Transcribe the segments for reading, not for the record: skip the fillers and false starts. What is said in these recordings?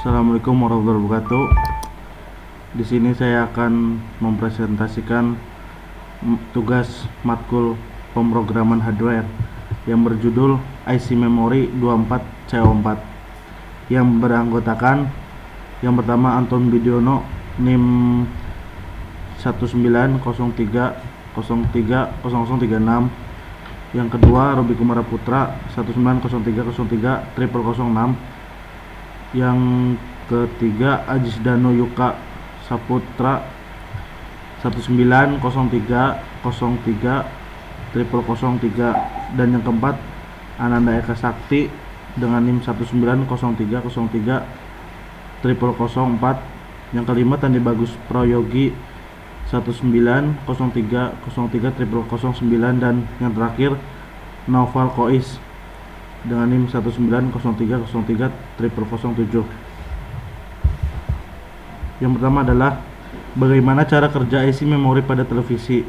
Assalamualaikum warahmatullahi wabarakatuh. Di sini saya akan mempresentasikan tugas matkul pemrograman hardware yang berjudul IC Memory 24CO4 yang beranggotakan yang pertama Anton Bidiono NIM 1903030036, yang kedua Robi Kumara Putra 1903030006, yang ketiga Ajis Dano Yuka Saputra 1903030003, dan yang keempat Ananda Eka Sakti dengan NIM 1903030004, yang kelima Tandi Bagus Prayogi 1903030009, dan yang terakhir Naufal Kois dengan NIM 1903030007. Yang pertama adalah bagaimana cara kerja IC memori pada televisi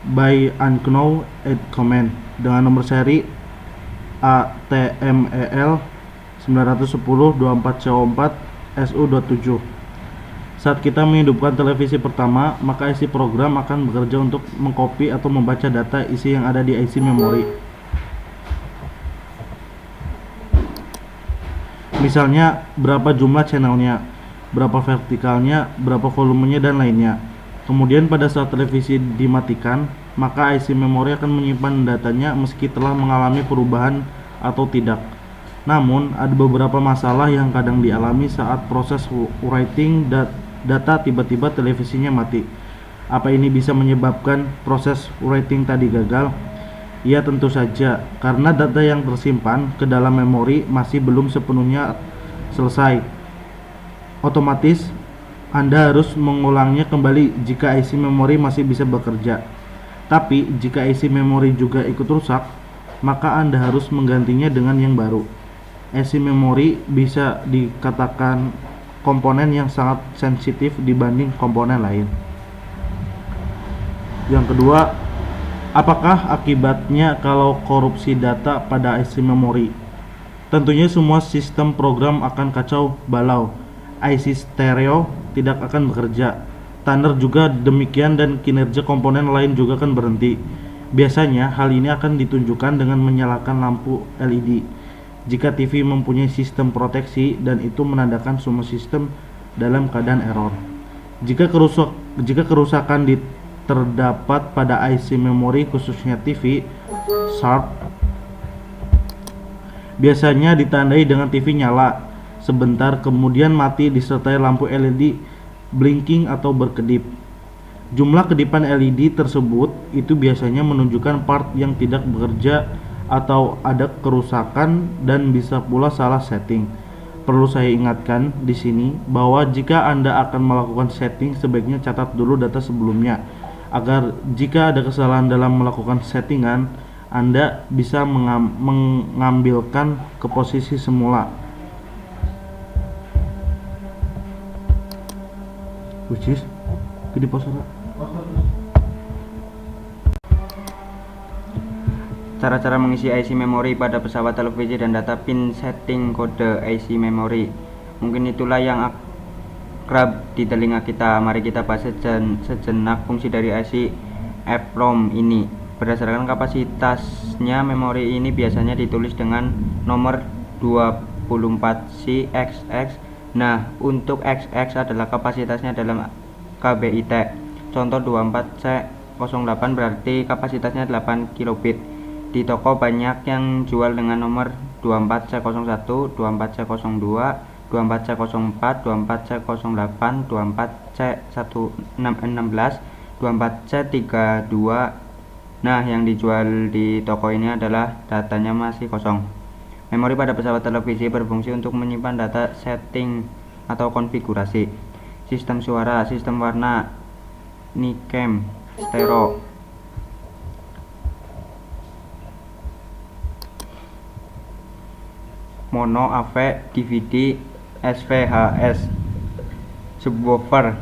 by Unknown at Command dengan nomor seri ATMEL 910-24CO4 SU27. Saat kita menghidupkan televisi pertama, maka IC program akan bekerja untuk mengcopy atau membaca data isi yang ada di IC memori. Misalnya berapa jumlah channelnya, berapa vertikalnya, berapa volumenya, dan lainnya. Kemudian pada saat televisi dimatikan, maka IC memori akan menyimpan datanya meski telah mengalami perubahan atau tidak. Namun ada beberapa masalah yang kadang dialami saat proses writing data tiba-tiba televisinya mati. Apa ini bisa menyebabkan proses writing tadi gagal? Ya, tentu saja, karena data yang tersimpan ke dalam memori masih belum sepenuhnya selesai. Otomatis Anda harus mengulangnya kembali jika IC memori masih bisa bekerja. Tapi jika IC memori juga ikut rusak, maka Anda harus menggantinya dengan yang baru. IC memori bisa dikatakan komponen yang sangat sensitif dibanding komponen lain. Yang kedua, apakah akibatnya kalau korupsi data pada IC memori? Tentunya semua sistem program akan kacau balau. IC stereo tidak akan bekerja. Tanner juga demikian, dan kinerja komponen lain juga akan berhenti. Biasanya hal ini akan ditunjukkan dengan menyalakan lampu LED. Jika TV mempunyai sistem proteksi, dan itu menandakan semua sistem dalam keadaan error. Jika kerusakan terdapat pada IC memori, khususnya TV SARP, biasanya ditandai dengan TV nyala sebentar kemudian mati disertai lampu LED blinking atau berkedip. Jumlah kedipan LED tersebut itu biasanya menunjukkan part yang tidak bekerja atau ada kerusakan, dan bisa pula salah setting. Perlu saya ingatkan di sini bahwa jika Anda akan melakukan setting, sebaiknya catat dulu data sebelumnya, agar jika ada kesalahan dalam melakukan settingan, Anda bisa mengambilkan ke posisi semula, which is di posisi. Cara-cara mengisi IC memori pada pesawat televisi dan data pin setting kode IC memori. Mungkin itulah yang akrab di telinga kita. Mari kita bahas sejenak fungsi dari IC EEPROM ini. Berdasarkan kapasitasnya, memori ini biasanya ditulis dengan nomor 24C XX. Nah, untuk XX adalah kapasitasnya dalam KBIT. Contoh 24C08 berarti kapasitasnya 8 kilobit. Di toko banyak yang jual dengan nomor 24C01, 24C02, 24C04, 24C08, 24C16, 24C32. Nah, yang dijual di toko ini adalah datanya masih kosong. Memori pada pesawat televisi berfungsi untuk menyimpan data setting atau konfigurasi, sistem suara, sistem warna, NICAM, stereo, mono, AV, DVD, SVHS, subwoofer,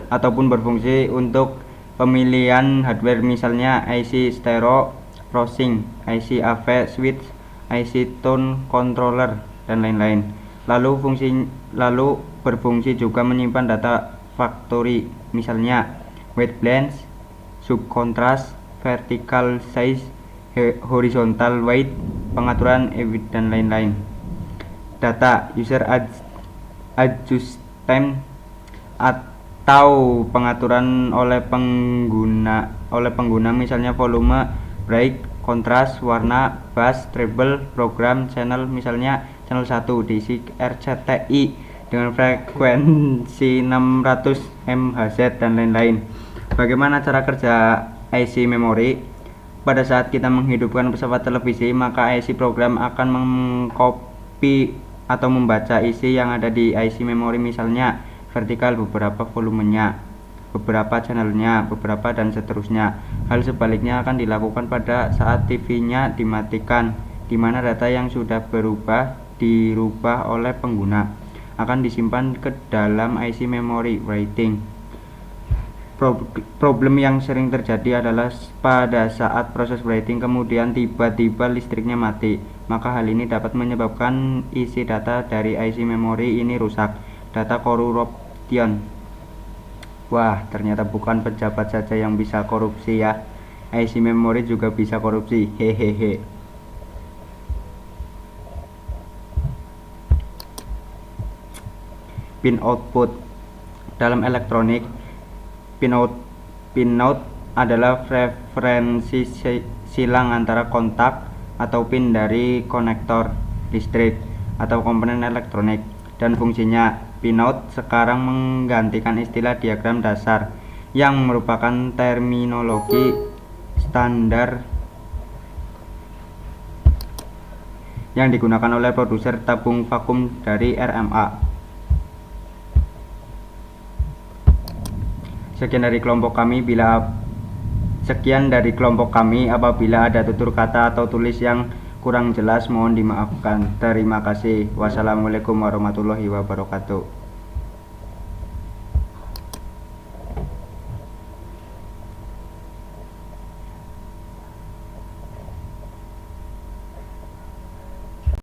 ataupun berfungsi untuk pemilihan hardware, misalnya IC stereo processing, IC AV switch, IC tone controller, dan lain-lain. lalu berfungsi juga menyimpan data factory, misalnya white balance, subkontras, vertical size, horizontal weight, pengaturan EBIT dan lain-lain. Data user adjustment atau pengaturan oleh pengguna misalnya volume, break, kontras, warna, bass, treble, program, channel, misalnya channel 1 diisi RCTI dengan frekuensi 600 MHz dan lain-lain. Bagaimana cara kerja IC memory? Pada saat kita menghidupkan pesawat televisi, maka IC program akan mengcopy atau membaca isi yang ada di IC memory, misalnya vertikal beberapa volumenya, beberapa channelnya, beberapa dan seterusnya. Hal sebaliknya akan dilakukan pada saat TV-nya dimatikan, di mana data yang sudah dirubah oleh pengguna akan disimpan ke dalam IC memory writing. Problem yang sering terjadi adalah pada saat proses writing kemudian tiba-tiba listriknya mati, maka hal ini dapat menyebabkan isi data dari IC memory ini rusak. Data corruption. Wah, ternyata bukan pejabat saja yang bisa korupsi ya, IC memory juga bisa korupsi, hehehe. Pin output. Dalam elektronik, pinout adalah referensi silang antara kontak atau pin dari konektor listrik atau komponen elektronik, dan fungsinya pinout sekarang menggantikan istilah diagram dasar yang merupakan terminologi standar yang digunakan oleh produser tabung vakum dari RMA. Sekian dari kelompok kami. Apabila ada tutur kata atau tulis yang kurang jelas mohon dimaafkan. Terima kasih. Wassalamualaikum warahmatullahi wabarakatuh.